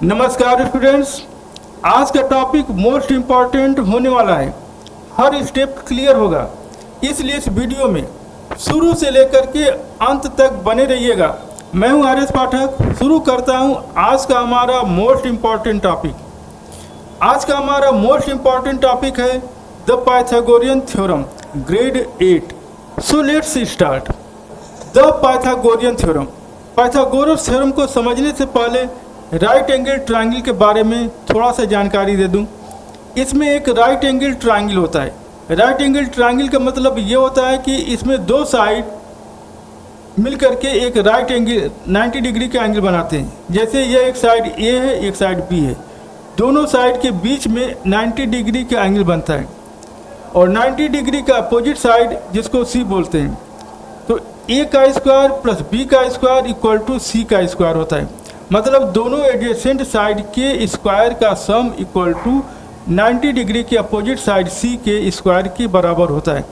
नमस्कार स्टूडेंट्स, आज का टॉपिक मोस्ट इम्पॉर्टेंट होने वाला है। हर स्टेप क्लियर होगा, इसलिए इस वीडियो में शुरू से लेकर के अंत तक बने रहिएगा। मैं हूं आर एस पाठक। शुरू करता हूं आज का हमारा मोस्ट इम्पॉर्टेंट टॉपिक। आज का हमारा मोस्ट इम्पॉर्टेंट टॉपिक है the Pythagorean theorem, grade 8। So let's start. The Pythagorean theorem. Pythagoras theorem को समझने से पहले राइट एंगल ट्रायंगल के बारे में थोड़ा सा जानकारी दे दूं। इसमें एक राइट एंगल ट्रायंगल होता है। राइट एंगल ट्रायंगल का मतलब ये होता है कि इसमें दो साइड मिलकर के एक राइट एंगल 90 डिग्री का एंगल बनाते हैं। जैसे ये एक साइड ए है, एक साइड बी है, दोनों साइड के बीच में 90 डिग्री का एंगल बनता है और 90 डिग्री का अपोजिट साइड जिसको सी बोलते हैं। तो ए का स्क्वायर प्लस बी का स्क्वायर इक्वल टू सी का स्क्वायर होता है। मतलब दोनों एडजेसेंट साइड के स्क्वायर का सम इक्वल टू 90 डिग्री के अपोजिट साइड सी के स्क्वायर के बराबर होता है।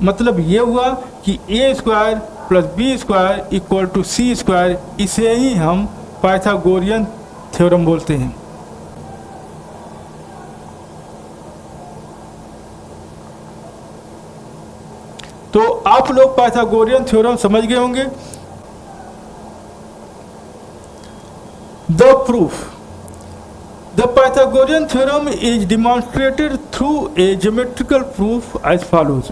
मतलब ये हुआ कि A square plus B square equal to C square. इसे ही हम पाइथागोरियन थ्योरम बोलते हैं। तो आप लोग पाइथागोरियन थ्योरम समझ गए होंगे। The proof. The Pythagorean theorem is demonstrated through a geometrical proof as follows.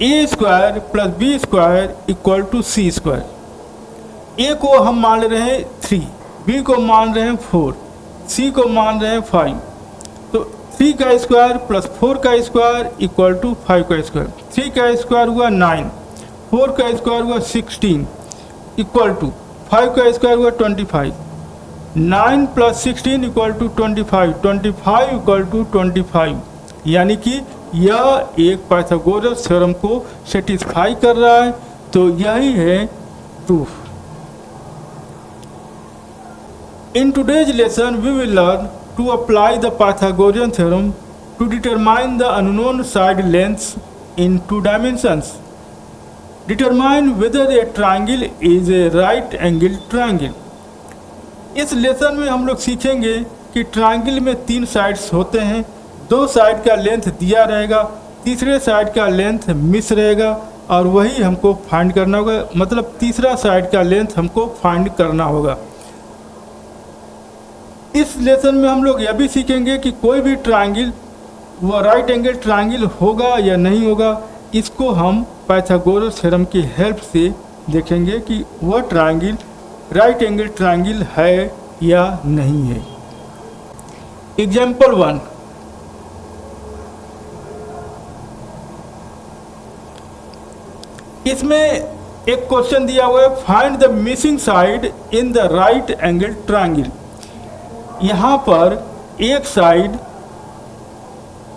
A square plus B square equal to C square. A को हम मान रहे हैं 3, बी को मान रहे हैं 4, सी को मान रहे हैं 5। तो 3 का स्क्वायर प्लस 4 का स्क्वायर इक्वल टू 5 का स्क्वायर। 3 का स्क्वायर हुआ 9, 4 का स्क्वायर हुआ 16 इक्वल टू 5 का स्क्वायर हुआ 25। 9 plus 16 equal to 25, 25 equal to 25। यानी कि यह एक पाइथागोरस थ्योरम को सेटिस्फाई कर रहा है। तो यही है proof. In today's lesson we will learn to apply the Pythagorean theorem to determine the unknown side lengths in 2 dimensions. Determine whether a triangle is a right angled triangle. इस lesson में हम लोग सीखेंगे कि ट्रायंगल में 3 sides होते हैं। 2 side का लेंथ दिया रहेगा, तीसरे साइड का लेंथ मिस रहेगा और वही हमको फाइंड करना होगा। मतलब तीसरा साइड का लेंथ हमको फाइंड करना होगा। इस लेसन में हम लोग यह भी सीखेंगे कि कोई भी ट्रायंगल वह राइट एंगल ट्रायंगल होगा या नहीं होगा। इसको हम पाइथागोरस थ्योरम की हेल्प से देखेंगे कि वह ट्रायंगल राइट एंगल ट्रायंगल है या नहीं है। एग्जाम्पल 1। इसमें एक क्वेश्चन दिया हुआ है, find the missing side in the right angle triangle. यहाँ पर एक साइड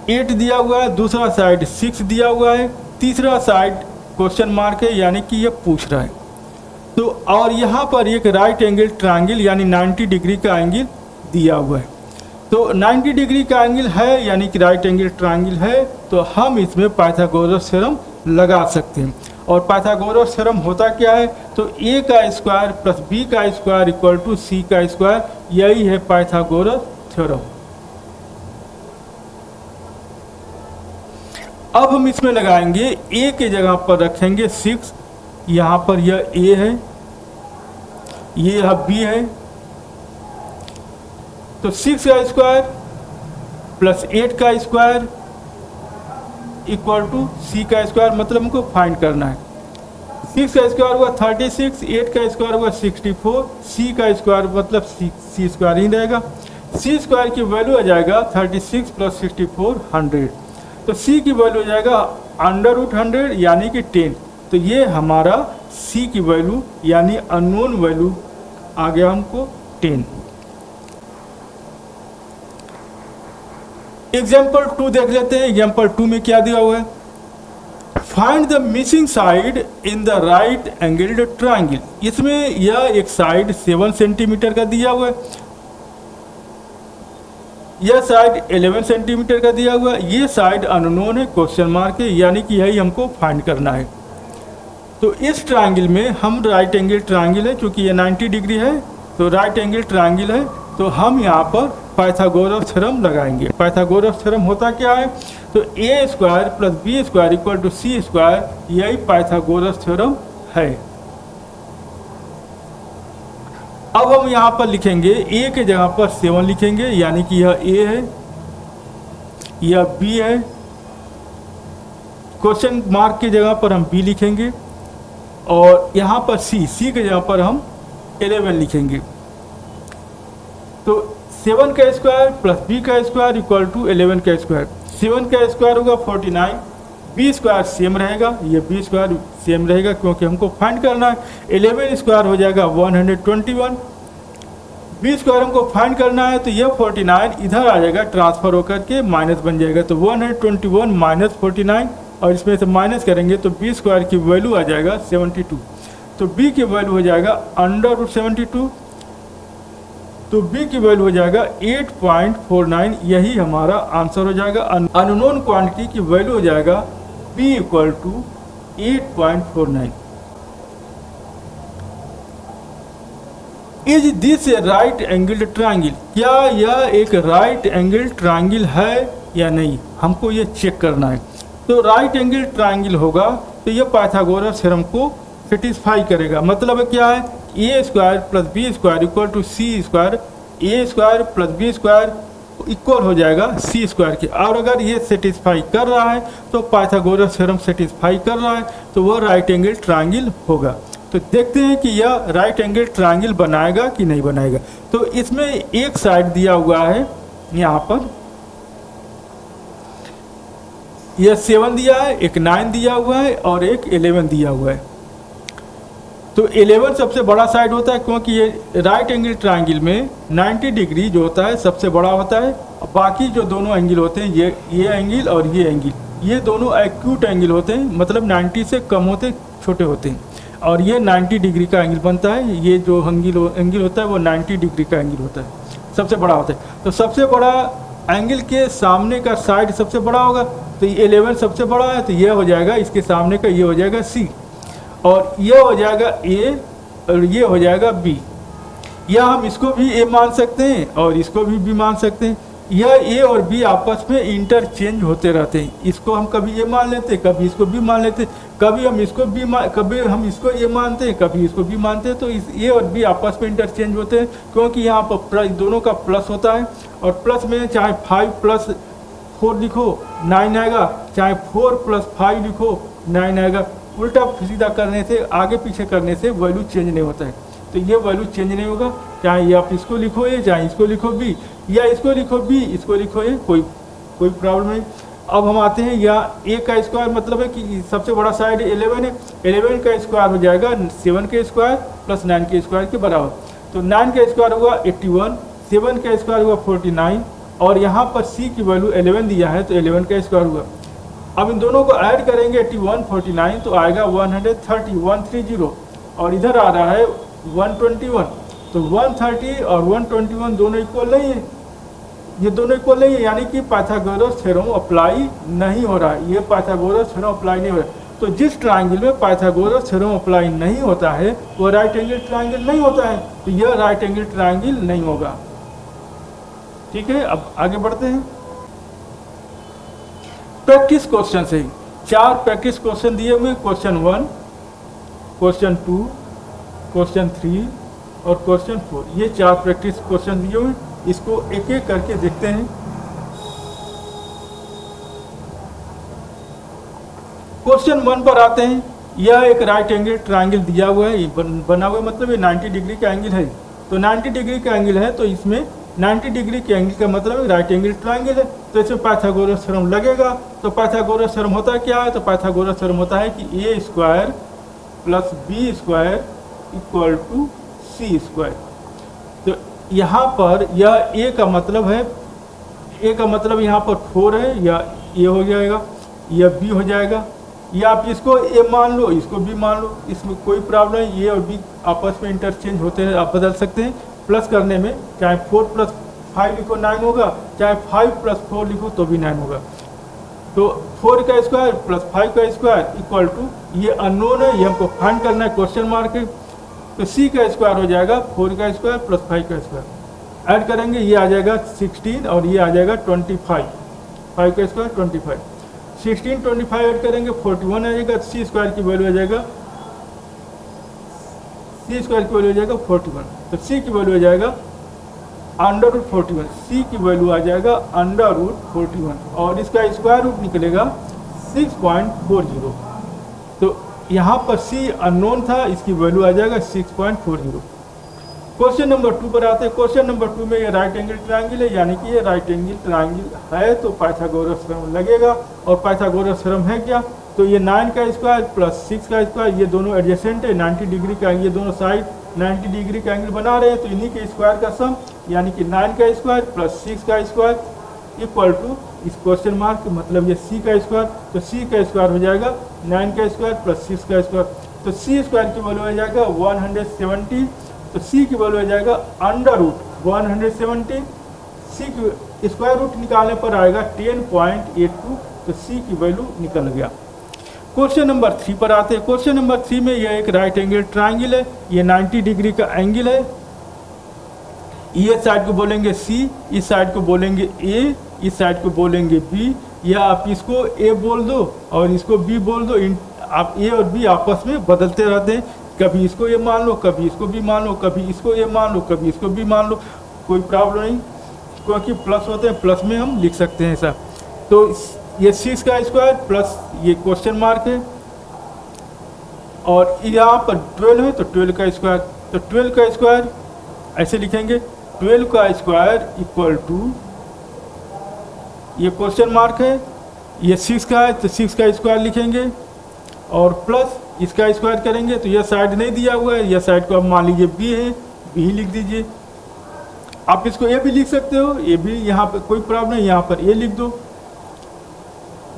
8 दिया हुआ है, दूसरा साइड 6 दिया हुआ है, तीसरा साइड क्वेश्चन मार्क है, यानी कि यह पूछ रहा है। तो और यहाँ पर एक राइट एंगल ट्रायंगल यानी 90 डिग्री का एंगल दिया हुआ है। तो 90 डिग्री का एंगल है यानी कि राइट एंगल ट्रायंगल है। तो हम इसमें पाइथागोरस थ्योरम लगा सकते हैं। और पाइथागोरस थ्योरम होता क्या है? तो ए का स्क्वायर प्लस बी का स्क्वायर इक्वल टू सी का स्क्वायर। यही है पाइथागोरस थ्योरम। अब हम इसमें लगाएंगे, ए के जगह पर रखेंगे 6। यहाँ पर यह ए है, ये यह बी है। तो 6 का स्क्वायर प्लस 8 का स्क्वायर इक्वल टू सी का स्क्वायर। मतलब हमको फाइंड करना है। 6 का स्क्वायर हुआ 36, 8 का स्क्वायर हुआ 64, सी का स्क्वायर मतलब सी स्क्वायर ही रहेगा। सी स्क्वायर की वैल्यू आ जाएगा 36 प्लस 64 100। तो सी की वैल्यू आ जाएगा √100 यानी कि 10। तो ये हमारा सी की वैल्यू यानी अननोन वैल्यू आ गया हमको 10। एग्जाम्पल 2 देख लेते हैं। एग्जाम्पल 2 में क्या दिया हुआ है? Find the missing side in the right angled triangle. इसमें यह एक साइड 7 सेंटीमीटर का दिया हुआ है, यह साइड 11 सेंटीमीटर का दिया हुआ है, ये साइड अननोन है, क्वेश्चन मार्क है, यानी कि यही हमको फाइंड करना है। तो इस ट्रायंगल में हम राइट एंगल ट्रायंगल है, क्योंकि ये 90 डिग्री है तो राइट एंगल ट्रायंगल है, तो हम यहाँ पर पाइथागोरस थ्योरम लगाएंगे। पाइथागोरस थ्योरम होता क्या है, तो A square plus B square equal to C square, यही पाइथागोरस थ्योरम है। अब हम यहाँ पर लिखेंगे ए के जगह पर 7 लिखेंगे, यानी कि यह ए है, यह बी है, क्वेश्चन मार्क की जगह पर हम बी लिखेंगे, और यहाँ पर सी के जगह पर हम 11 लिखेंगे। तो 7 का स्क्वायर प्लस बी का स्क्वायर इक्वल टू 11 का स्क्वायर। 7 का स्क्वायर होगा 49, बी स्क्वायर सेम रहेगा, ये बी स्क्वायर सेम रहेगा क्योंकि हमको फाइंड करना है। 11 स्क्वायर हो जाएगा 121, बी स्क्वायर हमको फाइंड करना है, तो ये 49 इधर आ जाएगा, ट्रांसफर होकर के माइनस बन जाएगा, तो 121 माइनस 49, और इसमें से माइनस करेंगे तो बी स्क्वायर की वैल्यू आ जाएगा 72, तो बी की वैल्यू हो जाएगा √72, तो बी की वैल्यू हो जाएगा 8.49, यही हमारा आंसर हो जाएगा। अननोन क्वांटिटी की वैल्यू हो जाएगा b equal to 8.49। Is this a right angled triangle, क्या यह एक राइट एंगल ट्रायंगल है या नहीं, हमको ये चेक करना है। तो राइट एंगल ट्रायंगल होगा तो ये पाइथागोरस थ्योरम को सेटिस्फाई करेगा। मतलब क्या है, A square plus B square equal to C square, A square plus B square equal हो जाएगा सी स्क्वायर के। और अगर ये सेटिस्फाई कर रहा है तो पाइथागोरस थ्योरम सेटिस्फाई कर रहा है, तो वह राइट एंगल ट्रायंगल होगा। तो देखते हैं कि यह राइट एंगल ट्रायंगल बनाएगा कि नहीं बनाएगा। तो इसमें एक साइड दिया हुआ है, यहाँ पर यह 7 दिया है, एक 9 दिया हुआ है और एक 11 दिया हुआ है। तो 11 सबसे बड़ा साइड होता है, क्योंकि ये राइट एंगल ट्रायंगल में 90 डिग्री जो होता है सबसे बड़ा होता है। बाकी जो दोनों एंगल होते हैं, ये एंगल और ये एंगल, ये दोनों एक्यूट एंगल होते हैं, मतलब 90 से कम होते, छोटे होते हैं। और ये 90 डिग्री का एंगल बनता है, ये जो एंगल होता है वो 90 डिग्री का एंगल होता है, सबसे बड़ा होता है। तो सबसे बड़ा एंगल के सामने का साइड सबसे बड़ा होगा, तो ये 11 सबसे बड़ा है, तो ये हो जाएगा इसके सामने का, ये हो जाएगा सी, और ये हो जाएगा ए, और ये हो जाएगा बी। या हम इसको भी ए मान सकते हैं और इसको भी बी मान सकते हैं। यह ए और बी आपस में इंटरचेंज होते रहते हैं, इसको हम कभी ए मान लेते हैं, कभी इसको बी मान लेते हैं, कभी हम इसको बी कभी हम इसको ए मानते हैं, कभी इसको बी मानते हैं। तो इस ए और बी आपस में इंटरचेंज होते हैं, क्योंकि यहाँ पर दोनों का प्लस होता है, और प्लस में चाहे 5 + 4 लिखो 9 आएगा, चाहे 4 + 5 लिखो 9 आएगा। उल्टा सीधा करने से, आगे पीछे करने से वैल्यू चेंज नहीं होता है, तो ये वैल्यू चेंज नहीं होगा। चाहे ये आप इसको लिखो ए, चाहे इसको लिखो बी, या इसको लिखो बी, इसको लिखो ए, कोई प्रॉब्लम नहीं। अब हम आते हैं, या ए का स्क्वायर मतलब है कि सबसे बड़ा साइड 11 है, 11 का स्क्वायर हो जाएगा 7 के स्क्वायर प्लस 9 के स्क्वायर के बराबर। तो 9 का स्क्वायर हुआ 81, 7 का स्क्वायर हुआ 49, और यहाँ पर सी की वैल्यू 11 दिया है, तो 11 का स्क्वायर हुआ। अब इन दोनों को ऐड करेंगे 81 49, तो आएगा 130, और इधर आ रहा है 121, तो 130 और 121 दोनों इक्वल नहीं है, ये दोनों इक्वल नहीं है, यानी कि पाइथागोरस थ्योरम अप्लाई नहीं हो रहा है, ये पाइथागोरस थ्योरम अप्लाई नहीं हो रहा है। तो जिस ट्रायंगल में पाइथागोरस थ्योरम अप्लाई नहीं होता है वो राइट एंगल ट्रायंगल नहीं होता है, तो यह राइट एंगल ट्रायंगल नहीं होगा। ठीक है, अब आगे बढ़ते हैं। प्रैक्टिस क्वेश्चन से 4 प्रैक्टिस क्वेश्चन दिए हुए, क्वेश्चन 1, क्वेश्चन 2, क्वेश्चन 3 और क्वेश्चन 4, ये 4 प्रैक्टिस क्वेश्चन दिए हुए, इसको एक एक करके देखते हैं। क्वेश्चन 1 पर आते हैं। यह एक राइट एंगल ट्रायंगल दिया हुआ है, बना हुआ मतलब ये 90 डिग्री का एंगल है, तो 90 डिग्री का एंगल है, तो इसमें 90 डिग्री के एंगल का मतलब राइट एंगल ट्रायंगल है, तो इसमें पाइथागोरस थ्योरम लगेगा। तो पाइथागोरस थ्योरम होता क्या है, तो पाइथागोरस थ्योरम होता है कि A square plus B square equal to C square. तो यहाँ पर यह ए का मतलब है, ए का मतलब यहाँ पर 4 है, या ए हो जाएगा, या बी हो जाएगा, या आप इसको ए मान लो, इसको बी मान लो, इसमें कोई प्रॉब्लम नहीं। ए और बी आपस में इंटरचेंज होते हैं, आप बदल सकते हैं प्लस करने में, चाहे 4 + 5 लिखो 9 होगा, चाहे 5 + 4 लिखो तो भी 9 होगा। तो 4 का स्क्वायर प्लस 5 का स्क्वायर इक्वल टू, ये अननोन है, ये हमको फाइंड करना है, क्वेश्चन मार्क है, तो सी का स्क्वायर हो जाएगा 4 का स्क्वायर प्लस 5 का स्क्वायर। ऐड करेंगे, ये आ जाएगा 16 और ये आ जाएगा 25, 5 का स्क्वायर 25, 16 25 ऐड करेंगे 41 आ जाएगा। सी स्क्वायर की वैल्यू आ जाएगा, सी स्क्वायर की वैल्यू आ जाएगा 41, तो सी की वैल्यू आ जाएगा अंडर रूट 41, सी की वैल्यू आ जाएगा अंडर रूट 41 और इसका स्क्वायर रूट निकलेगा 6.40। तो यहाँ पर सी अननोन था, इसकी वैल्यू आ जाएगा 6.40। क्वेश्चन नंबर 2 पर आते हैं। क्वेश्चन नंबर 2 में ये राइट एंगल ट्रायंगल है, यानी कि ये राइट एंगल ट्रायंगल है तो पाइथागोरस थ्योरम लगेगा। और पाइथागोरस थ्योरम है क्या, तो ये 9 का स्क्वायर प्लस 6 का स्क्वायर, ये दोनों एडजेसेंट है, 90 डिग्री का, ये दोनों साइड 90 डिग्री का एंगल बना रहे हैं, तो इन्हीं के स्क्वायर का सम यानी कि 9 का स्क्वायर प्लस 6 का स्क्वायर इक्वल टू इस क्वेश्चन मार्क मतलब ये सी का स्क्वायर, तो सी का स्क्वायर हो जाएगा 9 का स्क्वायर प्लस 6 का स्क्वायर, तो सी स्क्वायर की वैल्यू हो जाएगा 170, तो सी की वैल्यू हो जाएगा अंडर रूट 170, सी की स्क्वायर रूट निकालने पर आएगा 10.82, तो सी की वैल्यू निकल गया। क्वेश्चन नंबर 3 पर आते हैं। क्वेश्चन नंबर 3 में यह एक राइट एंगल ट्रायंगल है, ये 90 डिग्री का एंगल है, ये साइड को बोलेंगे सी, इस साइड को बोलेंगे ए, इस साइड को बोलेंगे बी, या आप इसको ए बोल दो और इसको बी बोल दो। आप ए और बी आपस में बदलते रहते हैं, कभी इसको ए मान लो, कभी इसको बी मान लो, कभी इसको ए मान लो, कभी इसको बी मान लो, कोई प्रॉब्लम नहीं, क्योंकि प्लस होते हैं, प्लस में हम लिख सकते हैं ऐसा। तो ये 6 का स्क्वायर प्लस ये क्वेश्चन मार्क है और यहाँ पर 12 है तो 12 का स्क्वायर, तो 12 का स्क्वायर ऐसे लिखेंगे, 12 का स्क्वायर इक्वल टू ये क्वेश्चन मार्क है, ये 6 का है तो 6 का स्क्वायर लिखेंगे और प्लस इसका स्क्वायर करेंगे, तो यह साइड नहीं दिया हुआ है, यह साइड को अब मान लीजिए बी है, बी ही लिख दीजिए। आप इसको ए भी लिख सकते हो, ए भी यहाँ पर कोई प्रॉब्लम नहीं, यहाँ पर ए लिख दो,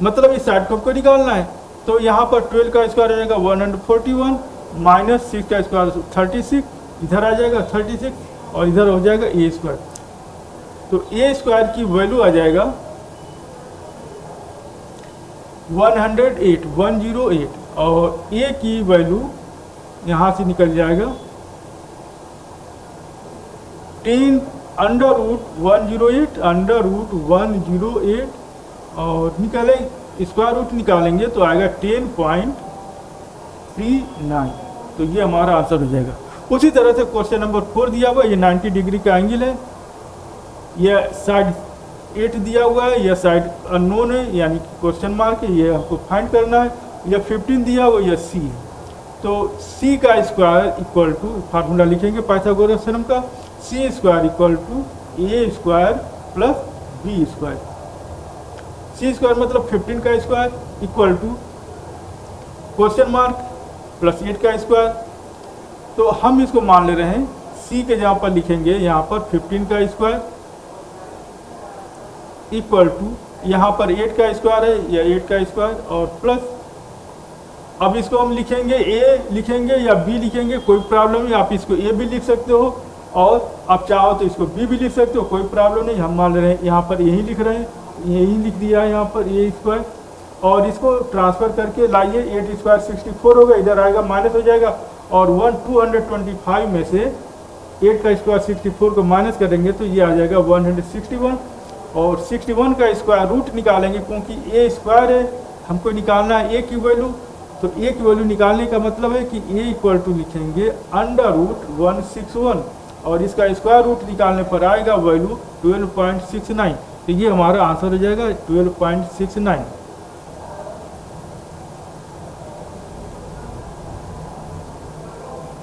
मतलब इस साइड को आपको निकालना है। तो यहाँ पर 12 का स्क्वायर आ जाएगा 141 माइनस 6 का स्क्वायर 36, इधर आ जाएगा 36 और इधर हो जाएगा ए स्क्वायर, तो ए स्क्वायर की वैल्यू आ जाएगा 108 और ए की वैल्यू यहाँ से निकल जाएगा 10 अंडर रूट 108 अंडर रूट 108 और निकाले स्क्वायर रूट निकालेंगे तो आएगा 10.39, तो ये हमारा आंसर हो जाएगा। उसी तरह से क्वेश्चन नंबर 4 दिया हुआ है, ये 90 डिग्री का एंगल है, यह साइड 8 दिया हुआ है, यह साइड अननोन है यानी क्वेश्चन मार्क है, ये हमको फाइंड करना है। यह 15 दिया हुआ, यह सी है, तो सी का स्क्वायर इक्वल टू फार्मूला लिखेंगे पाइथागोरस थ्योरम का, C square equal to A square plus B square, C square मतलब 15 का square equal to question mark plus 8 का स्क्वायर। तो हम इसको मान ले रहे हैं, सी के जहाँ पर लिखेंगे यहाँ पर 15 का स्क्वायर इक्वल टू यहाँ पर 8 का स्क्वायर है या 8 का स्क्वायर और प्लस, अब इसको हम लिखेंगे ए लिखेंगे या बी लिखेंगे, कोई प्रॉब्लम नहीं, आप इसको ए भी लिख सकते हो और आप चाहो तो इसको बी भी लिख सकते हो, कोई प्रॉब्लम नहीं। हम मान ले रहे हैं यहाँ पर यही लिख रहे हैं, यही लिख दिया है यहाँ पर ए स्क्वायर, और इसको ट्रांसफर करके लाइए, 8 स्क्वायर 64 होगा, इधर आएगा माइनस हो जाएगा और 225 में से 8 का स्क्वायर 64 को माइनस करेंगे तो ये आ जाएगा 161 और 61 का स्क्वायर रूट निकालेंगे, क्योंकि ए स्क्वायर है, हमको निकालना है ए की वैल्यू, तो ए की वैल्यू निकालने का मतलब है कि ए इक्वल टू लिखेंगे अंडर रूट 161 और इसका स्क्वायर रूट निकालने पर आएगा वैल्यू 12.69, तो ये हमारा आंसर हो जाएगा 12.69।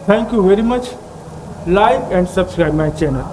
Thank you very much. Like and subscribe my channel.